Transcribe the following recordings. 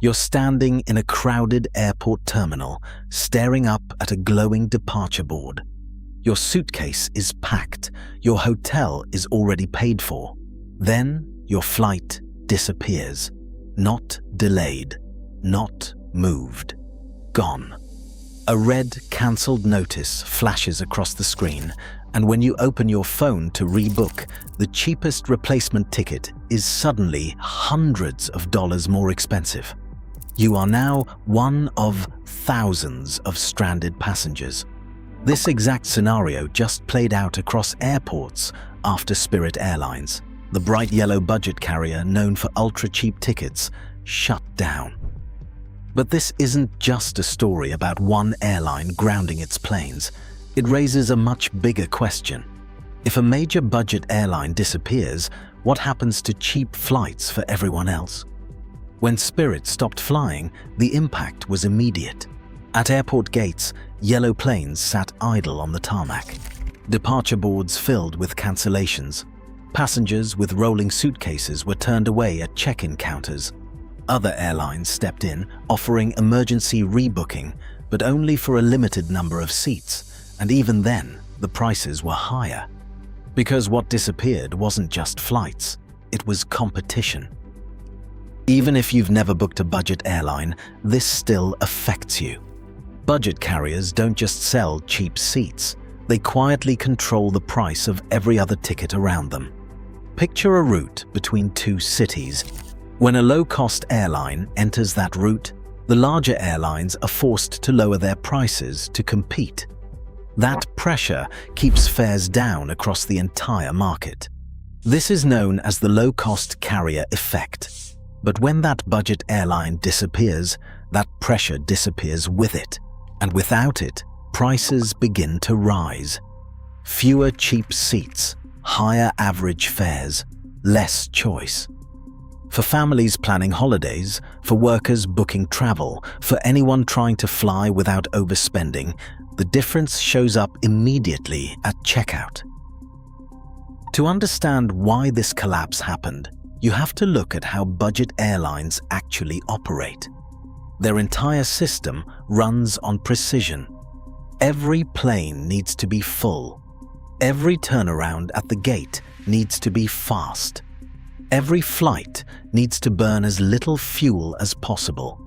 You're standing in a crowded airport terminal, staring up at a glowing departure board. Your suitcase is packed, your hotel is already paid for. Then your flight disappears. Not delayed, not moved, gone. A red cancelled notice flashes across the screen, and when you open your phone to rebook, the cheapest replacement ticket is suddenly hundreds of dollars more expensive. You are now one of thousands of stranded passengers. This exact scenario just played out across airports after Spirit Airlines, the bright yellow budget carrier known for ultra-cheap tickets, shut down. But this isn't just a story about one airline grounding its planes. It raises a much bigger question. If a major budget airline disappears, what happens to cheap flights for everyone else? When Spirit stopped flying, the impact was immediate. At airport gates, yellow planes sat idle on the tarmac. Departure boards filled with cancellations. Passengers with rolling suitcases were turned away at check-in counters. Other airlines stepped in, offering emergency rebooking, but only for a limited number of seats, and even then, the prices were higher. Because what disappeared wasn't just flights, it was competition. Even if you've never booked a budget airline, this still affects you. Budget carriers don't just sell cheap seats, they quietly control the price of every other ticket around them. Picture a route between two cities. When a low-cost airline enters that route, the larger airlines are forced to lower their prices to compete. That pressure keeps fares down across the entire market. This is known as the low-cost carrier effect. But when that budget airline disappears, that pressure disappears with it. And without it, prices begin to rise. Fewer cheap seats, higher average fares, less choice. For families planning holidays, for workers booking travel, for anyone trying to fly without overspending, the difference shows up immediately at checkout. To understand why this collapse happened, you have to look at how budget airlines actually operate. Their entire system runs on precision. Every plane needs to be full. Every turnaround at the gate needs to be fast. Every flight needs to burn as little fuel as possible.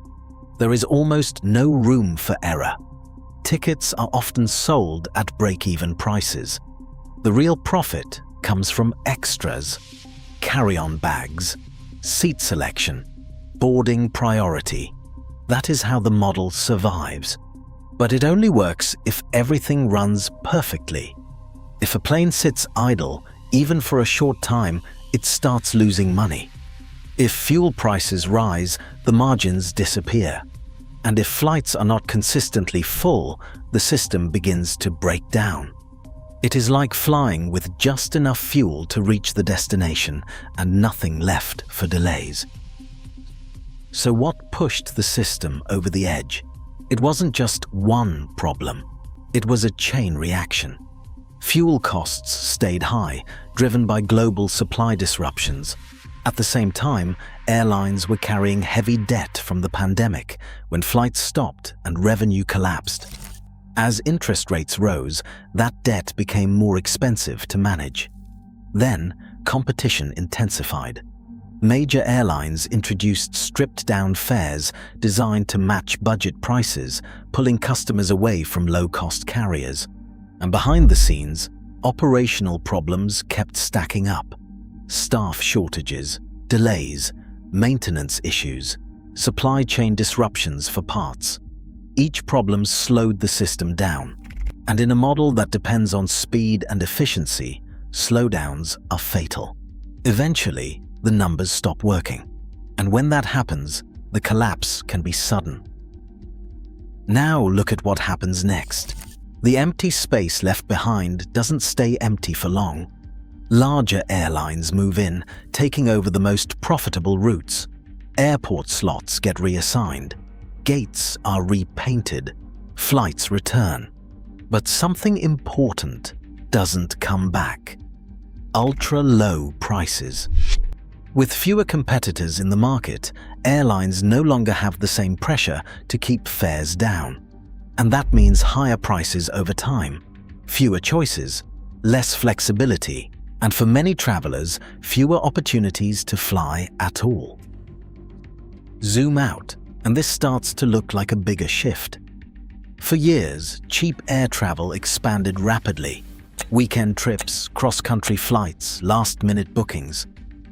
There is almost no room for error. Tickets are often sold at break-even prices. The real profit comes from extras, carry-on bags, seat selection, boarding priority. That is how the model survives. But it only works if everything runs perfectly. If a plane sits idle, even for a short time, it starts losing money. If fuel prices rise, the margins disappear. And if flights are not consistently full, the system begins to break down. It is like flying with just enough fuel to reach the destination and nothing left for delays. So what pushed the system over the edge? It wasn't just one problem. It was a chain reaction. Fuel costs stayed high, driven by global supply disruptions. At the same time, airlines were carrying heavy debt from the pandemic when flights stopped and revenue collapsed. As interest rates rose, that debt became more expensive to manage. Then, competition intensified. Major airlines introduced stripped-down fares designed to match budget prices, pulling customers away from low-cost carriers. And behind the scenes, operational problems kept stacking up. Staff shortages, delays, maintenance issues, supply chain disruptions for parts. Each problem slowed the system down. And in a model that depends on speed and efficiency, slowdowns are fatal. Eventually, the numbers stop working. And when that happens, the collapse can be sudden. Now look at what happens next. The empty space left behind doesn't stay empty for long. Larger airlines move in, taking over the most profitable routes. Airport slots get reassigned. Gates are repainted. Flights return. But something important doesn't come back. Ultra-low prices. With fewer competitors in the market, airlines no longer have the same pressure to keep fares down. And that means higher prices over time, fewer choices, less flexibility, and for many travelers, fewer opportunities to fly at all. Zoom out, and this starts to look like a bigger shift. For years, cheap air travel expanded rapidly. Weekend trips, cross-country flights, last-minute bookings,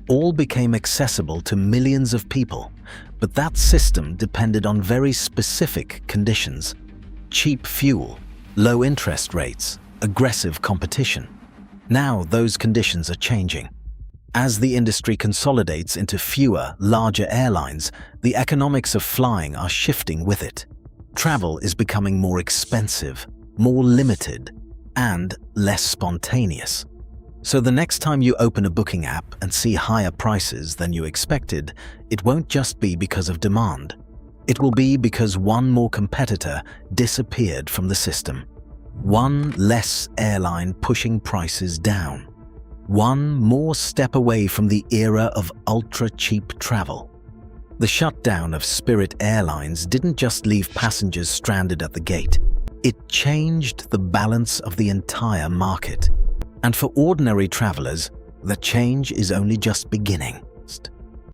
all became accessible to millions of people, but that system depended on very specific conditions: cheap fuel, low interest rates, aggressive competition. Now those conditions are changing. As the industry consolidates into fewer, larger airlines, the economics of flying are shifting with it. Travel is becoming more expensive, more limited, and less spontaneous. So the next time you open a booking app and see higher prices than you expected, it won't just be because of demand. It will be because one more competitor disappeared from the system. One less airline pushing prices down. One more step away from the era of ultra-cheap travel. The shutdown of Spirit Airlines didn't just leave passengers stranded at the gate. It changed the balance of the entire market. And for ordinary travelers, the change is only just beginning.